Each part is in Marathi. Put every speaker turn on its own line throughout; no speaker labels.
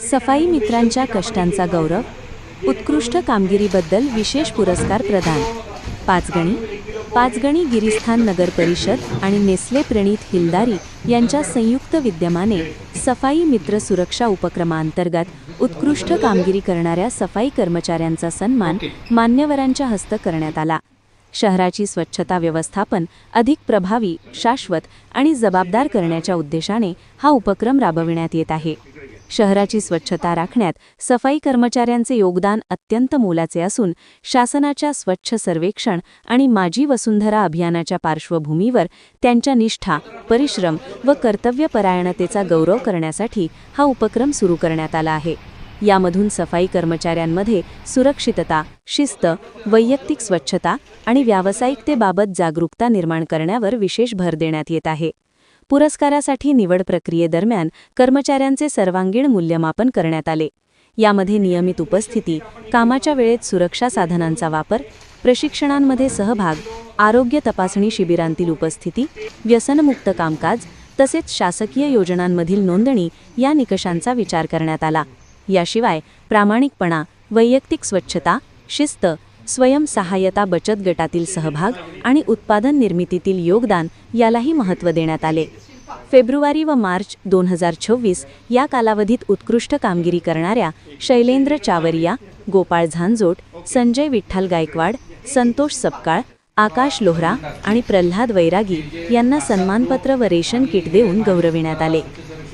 सफाई मित्रांच्या कष्टांचा गौरव, उत्कृष्ट कामगिरीबद्दल विशेष पुरस्कार प्रदान। पाचगणी गिरीस्थान नगर परिषद आणि नेस्ले प्रणीत हिलदारी यांच्या संयुक्त विद्यमाने सफाई मित्र सुरक्षा उपक्रमांतर्गत उत्कृष्ट कामगिरी करणाऱ्या सफाई कर्मचाऱ्यांचा सन्मान मान्यवरांच्या हस्ते करण्यात आला। शहराची स्वच्छता व्यवस्थापन अधिक प्रभावी, शाश्वत आणि जबाबदार करण्याच्या उद्देशाने हा उपक्रम राबविण्यात येत आहे। शहराची स्वच्छता राखण्यात सफाई कर्मचाऱ्यांचे योगदान अत्यंत मोलाचे असून शासनाच्या स्वच्छ सर्वेक्षण आणि माझी वसुंधरा अभियानाच्या पार्श्वभूमीवर त्यांच्या निष्ठा, परिश्रम व कर्तव्यपरायणतेचा गौरव करण्यासाठी हा उपक्रम सुरू करण्यात आला आहे। यामधून सफाई कर्मचाऱ्यांमध्ये सुरक्षितता, शिस्त, वैयक्तिक स्वच्छता आणि व्यावसायिकतेबाबत जागरूकता निर्माण करण्यावर विशेष भर देण्यात येत आहे। पुरस्कारासाठी निवड प्रक्रियेदरम्यान कर्मचाऱ्यांचे सर्वांगीण मूल्यमापन करण्यात आले। यामध्ये नियमित उपस्थिती, कामाच्या वेळेत सुरक्षा साधनांचा वापर, प्रशिक्षणांमध्ये सहभाग, आरोग्य तपासणी शिबिरांतील उपस्थिती, व्यसनमुक्त कामकाज तसेच शासकीय योजनांमधील नोंदणी या निकषांचा विचार करण्यात आला। याशिवाय प्रामाणिकपणा, वैयक्तिक स्वच्छता, शिस्त, स्वयंसहाय्यता बचत गटातील सहभाग आणि उत्पादन निर्मितीतील योगदान यालाही महत्त्व देण्यात आले। फेब्रुवारी व मार्च 2026 या कालावधीत उत्कृष्ट कामगिरी करणाऱ्या शैलेंद्र चावरिया, गोपाळ झांजोट, संजय विठ्ठल गायकवाड, संतोष सपकाळ, आकाश लोहरा आणि प्रल्हाद वैरागी यांना सन्मानपत्र व रेशन किट देऊन गौरविण्यात आले।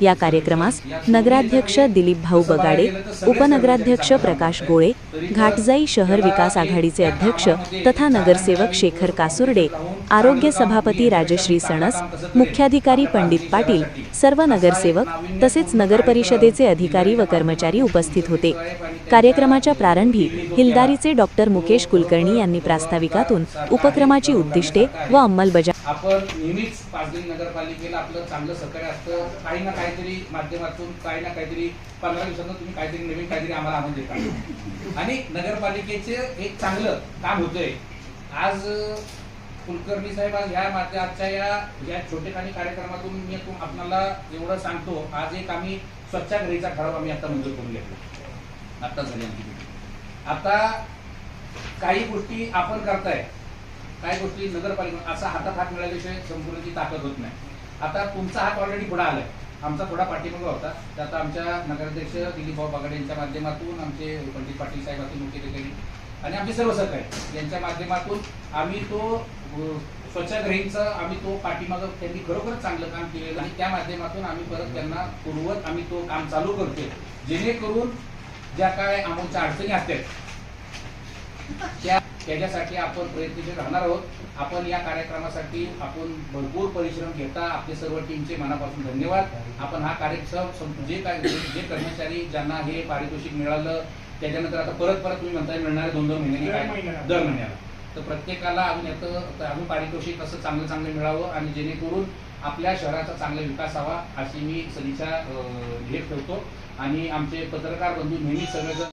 या कार्यक्रमास नगराध्यक्ष दिलीप भाऊ बगाडे, उपनगराध्यक्ष प्रकाश गोळे, घाटजाई शहर विकास आघाडीचे अध्यक्ष तथा नगरसेवक शेखर कासुर्डे, आरोग्य सभापती राजश्री सणस, मुख्याधिकारी पंडित पाटील, सर्व नगरसेवक तसेच नगरपरिषदेचे अधिकारी व कर्मचारी उपस्थित होते। कार्यक्रमाच्या प्रारंभी हिलदारीचे डॉक्टर मुकेश कुलकर्णी यांनी प्रास्ताविकातून उपक्रमाची उद्दिष्टे व अंमलबजावणी
आपण नेहमीच पाचगणी नगरपालिकेला आपलं चांगलं सहकार्य असतं। काही ना काहीतरी माध्यमातून काही ना काहीतरी 15 दिवसांनी तुम्ही काहीतरी नवीन काहीतरी आम्हाला आणून देता आणि नगरपालिकेचे एक चांगलं काम होतंय। आज कुलकर्णी साहेब आज आजच्या या छोटेखानी कार्यक्रमातून मी आपल्याला एवढं सांगतो, आज एक आम्ही स्वच्छागृहीचा ठराव आम्ही आता मंजूर करून घेतला। आता झाली आता काही गोष्टी आपण करताय, काही गोष्टी नगरपालिका असा हातात हात मिळाल्याशिवाय संपूर्णची ताकद होत नाही। आता तुमचा हात ऑलरेडी पुढे आलाय, आमचा थोडा पाठीमागे होता। त्यात आमच्या नगराध्यक्ष दिलीप भाऊ बगाडे यांच्या माध्यमातून, आमचे पंडित पाटील साहेब असतील मुख्याधिकारी आणि आमचे सर्व सहकारी यांच्या माध्यमातून आम्ही तो स्वच्छागृहीचा आम्ही तो पाठीमागे त्यांनी खरोखरच चांगलं काम केलेलं आणि त्या माध्यमातून आम्ही परत त्यांना पूर्वत आम्ही तो काम चालू करतोय, जेणेकरून ज्या काय आमच्या अडचणी असतात त्याच्यासाठी आपण प्रयत्नशील राहणार आहोत। आपण या कार्यक्रमासाठी आपण भरपूर परिश्रम घेता, आपले सर्व टीमचे मनापासून धन्यवाद। आपण हा कार्यक्रम जे कर्मचारी ज्यांना हे पारितोषिक मिळालं त्याच्यानंतर आता परत तुम्ही म्हणताय मिळणार 2-2 महिन्यांनी दर महिन्याला, तर प्रत्येकाला अजून पारितोषिक असं चांगलं मिळावं आणि जेणेकरून आपल्या शहराचा चांगला विकास व्हावा अशी मी सदिच्छा ठेवतो। आणि आमचे पत्रकार बंधू नेहमी सगळेजण